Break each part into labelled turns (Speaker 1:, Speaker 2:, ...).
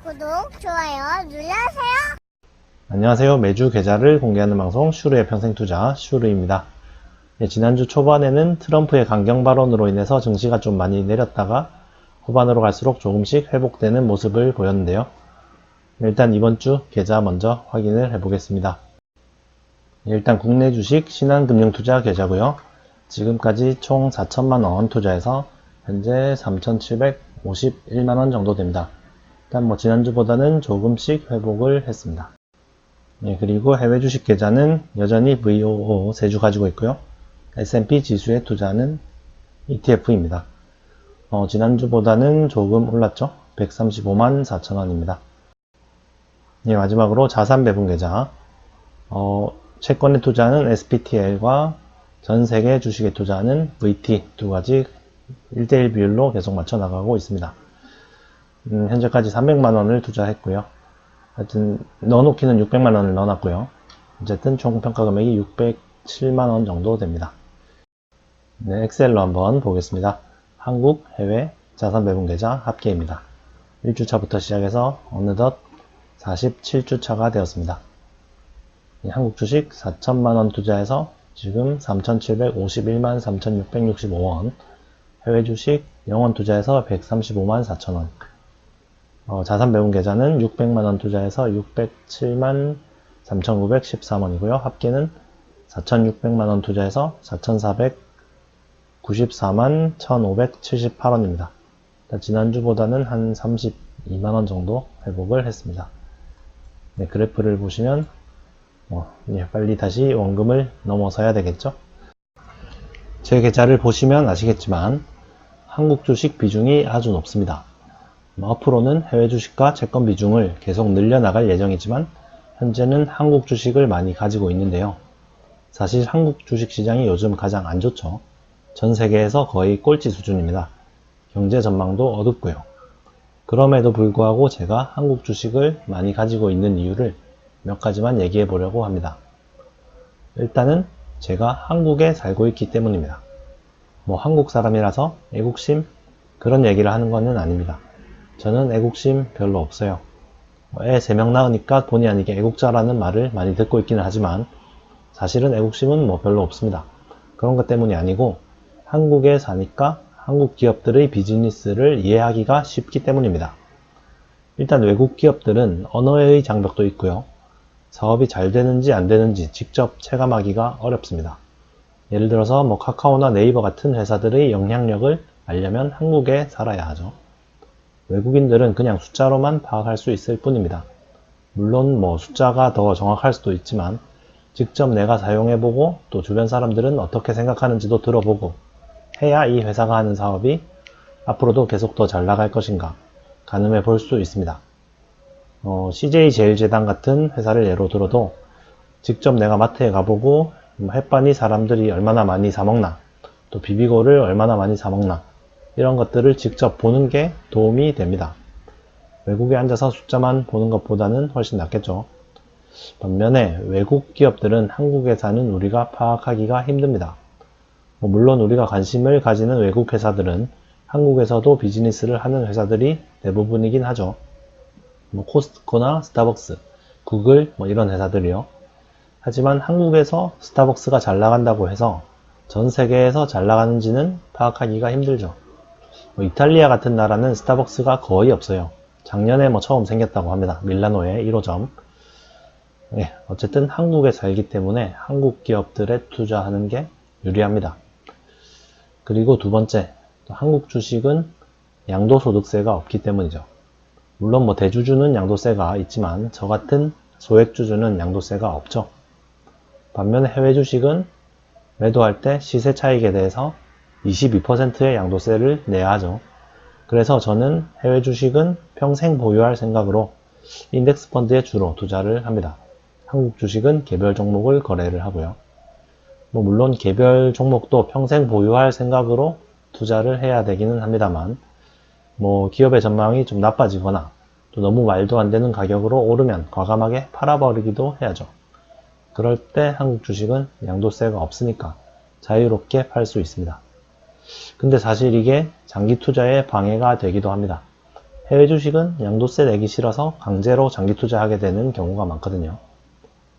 Speaker 1: 구독, 좋아요 눌러주세요.
Speaker 2: 안녕하세요. 매주 계좌를 공개하는 방송 슈르의 평생투자 슈르입니다. 지난주 초반에는 트럼프의 강경 발언으로 인해서 증시가 좀 많이 내렸다가 후반으로 갈수록 조금씩 회복되는 모습을 보였는데요. 일단 이번 주 계좌 먼저 확인을 해보겠습니다. 일단 국내 주식 신한금융투자 계좌고요. 지금까지 총 4천만원 투자해서 현재 3,751만원 정도 됩니다. 일단 지난주보다는 조금씩 회복을 했습니다. 그리고 해외 주식 계좌는 여전히 VOO 3주 가지고 있고요. S&P 지수에 투자하는 ETF입니다. 지난주보다는 조금 올랐죠. 135만 4천원입니다. 마지막으로 자산 배분 계좌. 채권에 투자하는 SPTL과 전 세계 주식에 투자하는 VT 두 가지 1대1 비율로 계속 맞춰 나가고 있습니다. 현재까지 300만원을 투자했고요. 하여튼 넣어놓기는 600만원을 넣어놨고요. 어쨌든 총 평가 금액이 607만원 정도 됩니다. 엑셀로 한번 보겠습니다. 한국, 해외, 자산 배분 계좌 합계입니다. 1주차부터 시작해서 어느덧 47주차가 되었습니다. 한국 주식 4천만원 투자해서 지금 3,751만 3,665원, 해외 주식 영원 투자해서 135만 4천원, 자산 배분 계좌는 600만원 투자해서 607만 3,913원이고요. 합계는 4,600만원 투자해서 4,494만 1,578원입니다. 지난주보다는 한 32만원 정도 회복을 했습니다. 그래프를 보시면 빨리 다시 원금을 넘어서야 되겠죠. 제 계좌를 보시면 아시겠지만 한국 주식 비중이 아주 높습니다. 앞으로는 해외 주식과 채권 비중을 계속 늘려나갈 예정이지만 현재는 한국 주식을 많이 가지고 있는데요. 사실 한국 주식 시장이 요즘 가장 안 좋죠. 전 세계에서 거의 꼴찌 수준입니다. 경제 전망도 어둡고요. 그럼에도 불구하고 제가 한국 주식을 많이 가지고 있는 이유를 몇 가지만 얘기해 보려고 합니다. 일단은 제가 한국에 살고 있기 때문입니다. 한국 사람이라서 애국심 그런 얘기를 하는 것은 아닙니다. 저는 애국심 별로 없어요. 애 3명 낳으니까 본의 아니게 애국자라는 말을 많이 듣고 있기는 하지만 사실은 애국심은 별로 없습니다. 그런 것 때문이 아니고 한국에 사니까 한국 기업들의 비즈니스를 이해하기가 쉽기 때문입니다. 일단 외국 기업들은 언어의 장벽도 있고요. 사업이 잘 되는지 안 되는지 직접 체감하기가 어렵습니다. 예를 들어서 카카오나 네이버 같은 회사들의 영향력을 알려면 한국에 살아야 하죠. 외국인들은 그냥 숫자로만 파악할 수 있을 뿐입니다. 물론 숫자가 더 정확할 수도 있지만 직접 내가 사용해보고 또 주변 사람들은 어떻게 생각하는지도 들어보고 해야 이 회사가 하는 사업이 앞으로도 계속 더 잘 나갈 것인가 가늠해 볼 수 있습니다. CJ제일제당 같은 회사를 예로 들어도 직접 내가 마트에 가보고 햇반이 사람들이 얼마나 많이 사먹나 또 비비고를 얼마나 많이 사먹나 이런 것들을 직접 보는 게 도움이 됩니다. 외국에 앉아서 숫자만 보는 것보다는 훨씬 낫겠죠. 반면에 외국 기업들은 한국에 사는 우리가 파악하기가 힘듭니다. 물론 우리가 관심을 가지는 외국 회사들은 한국에서도 비즈니스를 하는 회사들이 대부분이긴 하죠. 코스트코나 스타벅스, 구글 이런 회사들이요. 하지만 한국에서 스타벅스가 잘 나간다고 해서 전 세계에서 잘 나가는지는 파악하기가 힘들죠. 이탈리아 같은 나라는 스타벅스가 거의 없어요. 작년에 처음 생겼다고 합니다. 밀라노에 1호점. 어쨌든 한국에 살기 때문에 한국 기업들에 투자하는 게 유리합니다. 그리고 두 번째, 한국 주식은 양도소득세가 없기 때문이죠. 물론 대주주는 양도세가 있지만 저 같은 소액주주는 양도세가 없죠. 반면에 해외 주식은 매도할 때 시세 차익에 대해서 22%의 양도세를 내야 하죠. 그래서 저는 해외 주식은 평생 보유할 생각으로 인덱스 펀드에 주로 투자를 합니다. 한국 주식은 개별 종목을 거래를 하고요. 물론 개별 종목도 평생 보유할 생각으로 투자를 해야 되기는 합니다만 기업의 전망이 좀 나빠지거나 또 너무 말도 안 되는 가격으로 오르면 과감하게 팔아버리기도 해야죠. 그럴 때 한국 주식은 양도세가 없으니까 자유롭게 팔 수 있습니다. 근데 사실 이게 장기 투자에 방해가 되기도 합니다. 해외 주식은 양도세 내기 싫어서 강제로 장기 투자하게 되는 경우가 많거든요.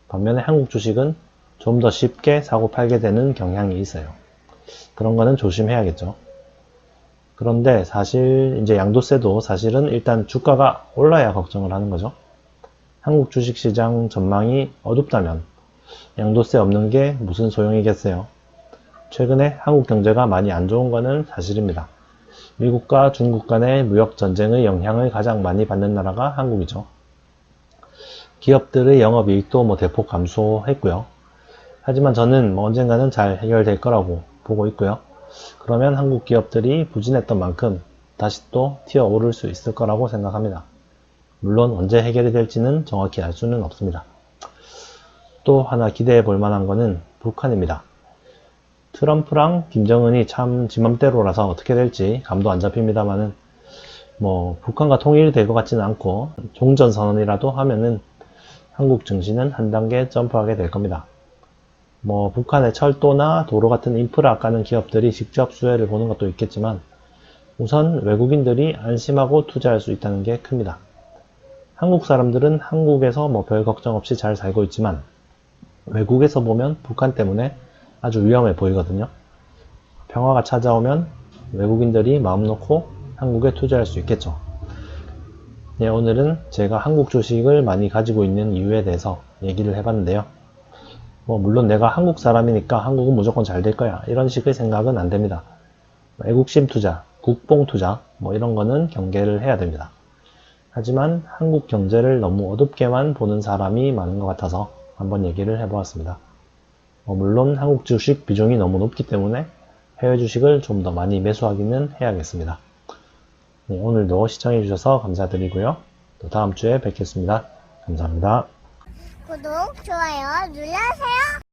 Speaker 2: 반면에 한국 주식은 좀 더 쉽게 사고 팔게 되는 경향이 있어요. 그런 거는 조심해야겠죠. 그런데 사실 이제 양도세도 사실은 일단 주가가 올라야 걱정을 하는 거죠. 한국 주식시장 전망이 어둡다면 양도세 없는 게 무슨 소용이겠어요. 최근에 한국 경제가 많이 안 좋은 거는 사실입니다. 미국과 중국 간의 무역 전쟁의 영향을 가장 많이 받는 나라가 한국이죠. 기업들의 영업이익도 대폭 감소했고요. 하지만 저는 언젠가는 잘 해결될 거라고 보고 있고요. 그러면 한국 기업들이 부진했던 만큼 다시 또 튀어오를 수 있을 거라고 생각합니다. 물론 언제 해결이 될지는 정확히 알 수는 없습니다. 또 하나 기대해 볼 만한 거는 북한입니다. 트럼프랑 김정은이 참 지맘대로라서 어떻게 될지 감도 안 잡힙니다만은 북한과 통일이 될 것 같지는 않고 종전선언이라도 하면은 한국 증시는 한 단계 점프하게 될 겁니다. 북한의 철도나 도로 같은 인프라 까는 기업들이 직접 수혜를 보는 것도 있겠지만 우선 외국인들이 안심하고 투자할 수 있다는 게 큽니다. 한국 사람들은 한국에서 별 걱정 없이 잘 살고 있지만 외국에서 보면 북한 때문에 아주 위험해 보이거든요. 평화가 찾아오면 외국인들이 마음 놓고 한국에 투자할 수 있겠죠. 네, 오늘은 제가 한국 주식을 많이 가지고 있는 이유에 대해서 얘기를 해봤는데요. 물론 내가 한국 사람이니까 한국은 무조건 잘 될 거야 이런 식의 생각은 안 됩니다. 애국심 투자, 국뽕 투자 이런 거는 경계를 해야 됩니다. 하지만 한국 경제를 너무 어둡게만 보는 사람이 많은 것 같아서 한번 얘기를 해보았습니다. 물론 한국 주식 비중이 너무 높기 때문에 해외 주식을 좀 더 많이 매수하기는 해야겠습니다. 네, 오늘도 시청해 주셔서 감사드리고요. 또 다음 주에 뵙겠습니다. 감사합니다.
Speaker 1: 구독, 좋아요 눌러주세요.